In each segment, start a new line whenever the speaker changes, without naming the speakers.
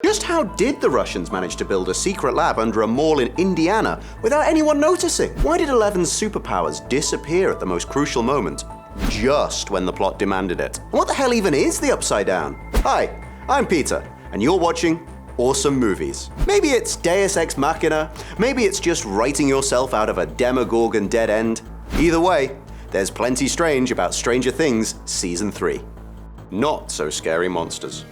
Just how did the Russians manage to build a secret lab under a mall in Indiana without anyone noticing? Why did 11's superpowers disappear at the most crucial moment, just when the plot demanded it? And what the hell even is the Upside Down? Hi, I'm Peter, and you're watching Awesome Movies. Maybe it's Deus Ex Machina, maybe it's just writing yourself out of a Demogorgon dead end. Either way, there's plenty strange about Stranger Things Season 3. Not so scary monsters.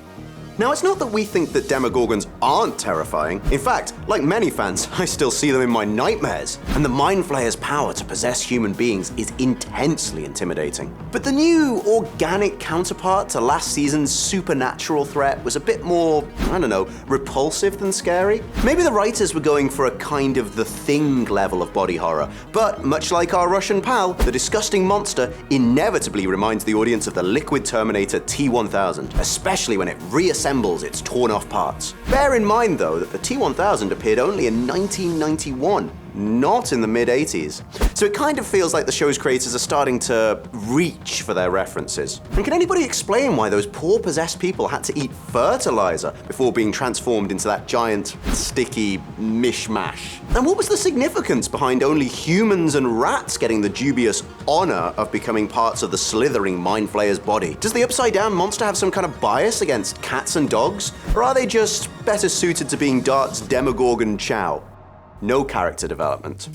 Now, it's not that we think that Demogorgons aren't terrifying. In fact, like many fans, I still see them in my nightmares. And the Mind Flayer's power to possess human beings is intensely intimidating. But the new, organic counterpart to last season's supernatural threat was a bit more, repulsive than scary. Maybe the writers were going for a kind of The Thing level of body horror. But much like our Russian pal, the disgusting monster inevitably reminds the audience of the liquid Terminator T-1000, especially when it reassembles its torn-off parts. Bear in mind, though, that the T-1000 appeared only in 1991, not in the mid-80s. So it kind of feels like the show's creators are starting to reach for their references. And can anybody explain why those poor possessed people had to eat fertilizer before being transformed into that giant, sticky mishmash? And what was the significance behind only humans and rats getting the dubious honor of becoming parts of the slithering Mind Flayer's body? Does the Upside Down monster have some kind of bias against cats and dogs? Or are they just better suited to being Dart's Demogorgon chow? No character development.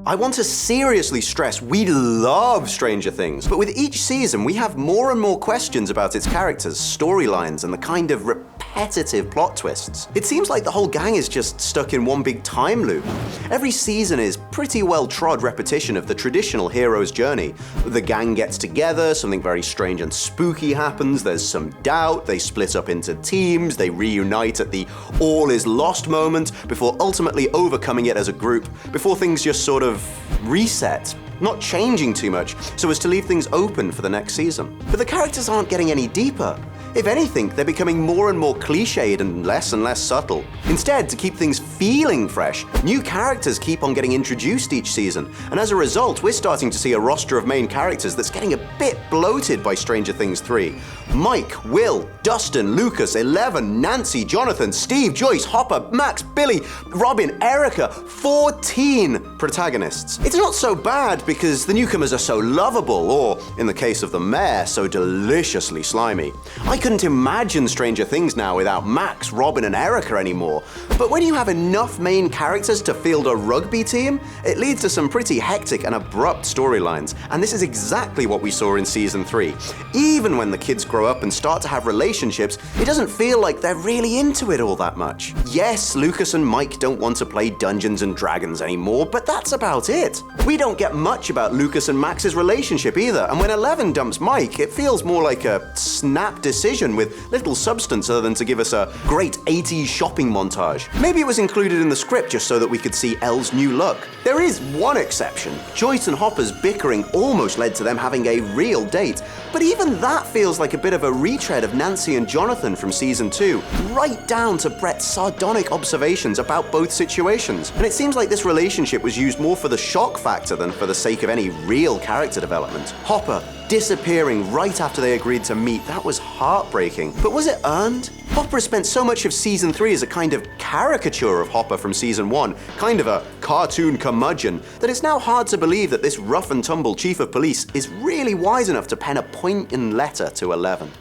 I want to seriously stress we love Stranger Things, but with each season we have more and more questions about its characters, storylines, and the kind of repetitive plot twists. It seems like the whole gang is just stuck in one big time loop. Every season is pretty well-trod repetition of the traditional hero's journey. The gang gets together, something very strange and spooky happens, there's some doubt, they split up into teams, they reunite at the all is lost moment before ultimately overcoming it as a group, before things just sort of reset, not changing too much so as to leave things open for the next season. But the characters aren't getting any deeper. If anything, they're becoming more and more cliched and less subtle. Instead, to keep things feeling fresh, new characters keep on getting introduced each season, and as a result, we're starting to see a roster of main characters that's getting a bit bloated by Stranger Things 3. Mike, Will, Dustin, Lucas, Eleven, Nancy, Jonathan, Steve, Joyce, Hopper, Max, Billy, Robin, Erica, 14 protagonists. It's not so bad because the newcomers are so lovable, or, in the case of the mayor, so deliciously slimy. I couldn't imagine Stranger Things now without Max, Robin, and Erica anymore. But when you have enough main characters to field a rugby team, it leads to some pretty hectic and abrupt storylines. And this is exactly what we saw in Season 3. Even when the kids grow up and start to have relationships, it doesn't feel like they're really into it all that much. Yes, Lucas and Mike don't want to play Dungeons and Dragons anymore, but that's about it. We don't get much about Lucas and Max's relationship either, and when Eleven dumps Mike, it feels more like a snap decision with little substance other than to give us a great 80s shopping montage. Maybe it was included in the script just so that we could see Elle's new look. There is one exception. Joyce and Hopper's bickering almost led to them having a real date, but even that feels like a bit of a retread of Nancy and Jonathan from Season 2, right down to Brett's sardonic observations about both situations. And it seems like this relationship was used more for the shock factor than for the sake of any real character development. Hopper disappearing right after they agreed to meet, that was heartbreaking. But was it earned? Hopper spent so much of Season 3 as a kind of caricature of Hopper from Season 1, kind of a cartoon curmudgeon, that it's now hard to believe that this rough and tumble chief of police is really wise enough to pen a poignant letter to Eleven.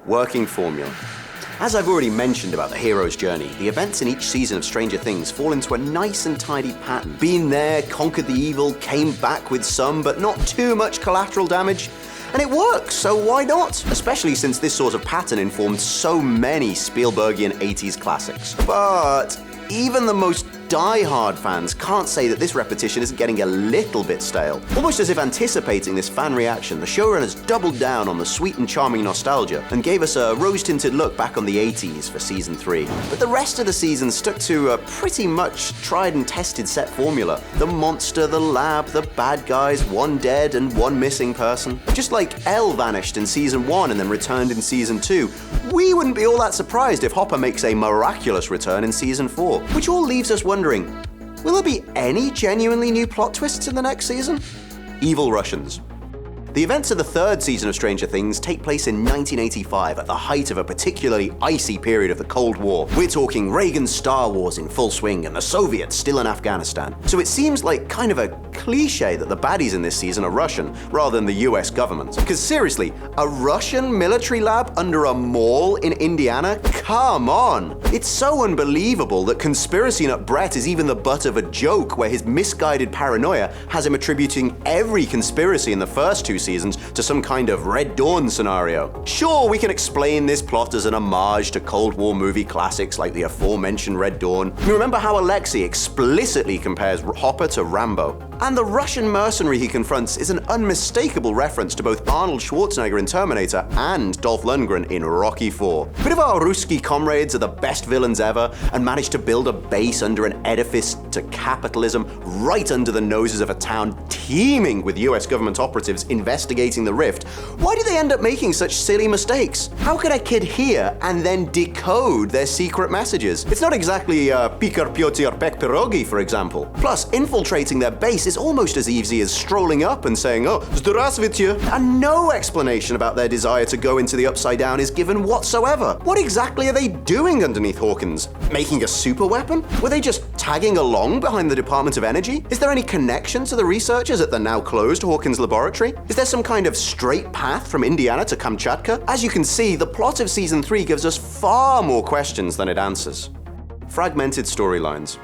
Working formula. As I've already mentioned about the hero's journey, the events in each season of Stranger Things fall into a nice and tidy pattern. Been there, conquered the evil, came back with some, but not too much collateral damage. And it works, so why not? Especially since this sort of pattern informed so many Spielbergian 80s classics. But even the most die-hard fans can't say that this repetition isn't getting a little bit stale. Almost as if anticipating this fan reaction, the showrunners doubled down on the sweet and charming nostalgia and gave us a rose-tinted look back on the 80s for Season 3. But the rest of the season stuck to a pretty much tried and tested set formula. The monster, the lab, the bad guys, one dead and one missing person. Just like Elle vanished in Season 1 and then returned in Season 2, we wouldn't be all that surprised if Hopper makes a miraculous return in Season 4. Which all leaves us wondering, will there be any genuinely new plot twists in the next season? Evil Russians. The events of the third season of Stranger Things take place in 1985, at the height of a particularly icy period of the Cold War. We're talking Reagan's Star Wars in full swing and the Soviets still in Afghanistan. So it seems like kind of a cliche that the baddies in this season are Russian, rather than the US government. Because seriously, a Russian military lab under a mall in Indiana? Come on! It's so unbelievable that conspiracy nut Brett is even the butt of a joke where his misguided paranoia has him attributing every conspiracy in the first two seasons to some kind of Red Dawn scenario. Sure, we can explain this plot as an homage to Cold War movie classics like the aforementioned Red Dawn. You remember how Alexei explicitly compares Hopper to Rambo? And the Russian mercenary he confronts is an unmistakable reference to both Arnold Schwarzenegger in Terminator and Dolph Lundgren in Rocky IV. Bit of our Ruski comrades are the best villains ever and managed to build a base under an edifice to capitalism right under the noses of a town teeming with US government operatives investigating the rift. Why do they end up making such silly mistakes? How could a kid hear and then decode their secret messages? It's not exactly Pikar Pyotr Pek Pirogi, for example. Plus, infiltrating their base is almost as easy as strolling up and saying, "Oh, Zdravstvuyte," and no explanation about their desire to go into the Upside Down is given whatsoever. What exactly are they doing underneath Hawkins? Making a super weapon? Were they just tagging along behind the Department of Energy? Is there any connection to the researchers at the now closed Hawkins laboratory? Is there some kind of straight path from Indiana to Kamchatka? As you can see, the plot of Season 3 gives us far more questions than it answers. Fragmented storylines.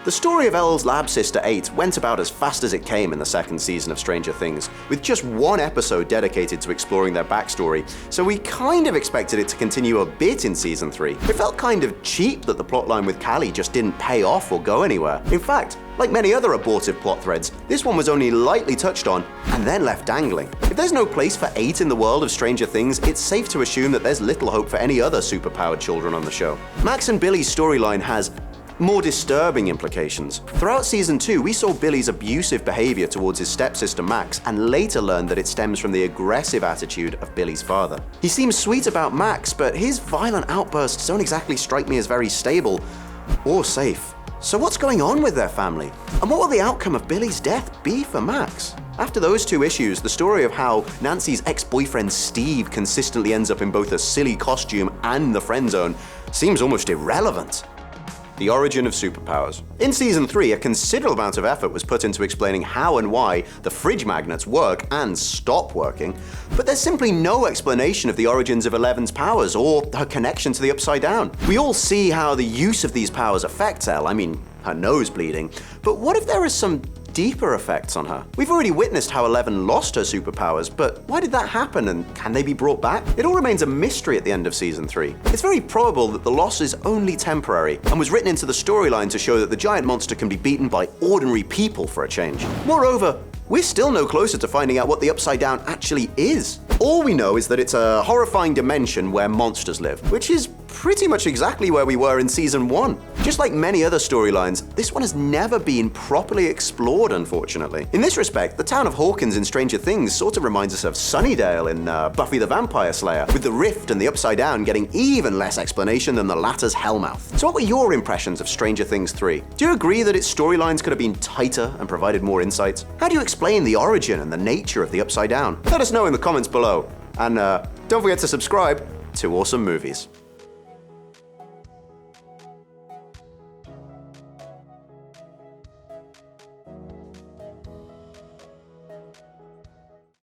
The story of Elle's lab sister 8 went about as fast as it came in the second season of Stranger Things, with just one episode dedicated to exploring their backstory, so we kind of expected it to continue a bit in Season 3. It felt kind of cheap that the plotline with Callie just didn't pay off or go anywhere. In fact, like many other abortive plot threads, this one was only lightly touched on and then left dangling. If there's no place for 8 in the world of Stranger Things, it's safe to assume that there's little hope for any other superpowered children on the show. Max and Billy's storyline has more disturbing implications. Throughout Season 2, we saw Billy's abusive behavior towards his stepsister Max, and later learned that it stems from the aggressive attitude of Billy's father. He seems sweet about Max, but his violent outbursts don't exactly strike me as very stable or safe. So what's going on with their family? And what will the outcome of Billy's death be for Max? After those two issues, the story of how Nancy's ex-boyfriend Steve consistently ends up in both a silly costume and the friend zone seems almost irrelevant. The origin of superpowers. In Season 3, a considerable amount of effort was put into explaining how and why the fridge magnets work and stop working, but there's simply no explanation of the origins of Eleven's powers or her connection to the Upside Down. We all see how the use of these powers affects Elle, her nose bleeding, but what if there is some deeper effects on her? We've already witnessed how 11 lost her superpowers, but why did that happen and can they be brought back? It all remains a mystery at the end of Season 3. It's very probable that the loss is only temporary and was written into the storyline to show that the giant monster can be beaten by ordinary people for a change. Moreover, we're still no closer to finding out what the Upside Down actually is. All we know is that it's a horrifying dimension where monsters live, which is pretty much exactly where we were in Season 1. Just like many other storylines, this one has never been properly explored, unfortunately. In this respect, the town of Hawkins in Stranger Things sort of reminds us of Sunnydale in Buffy the Vampire Slayer, with the rift and the Upside Down getting even less explanation than the latter's Hellmouth. So what were your impressions of Stranger Things 3? Do you agree that its storylines could have been tighter and provided more insights? How do you explain the origin and the nature of the Upside Down? Let us know in the comments below. And don't forget to subscribe to Awesome Movies.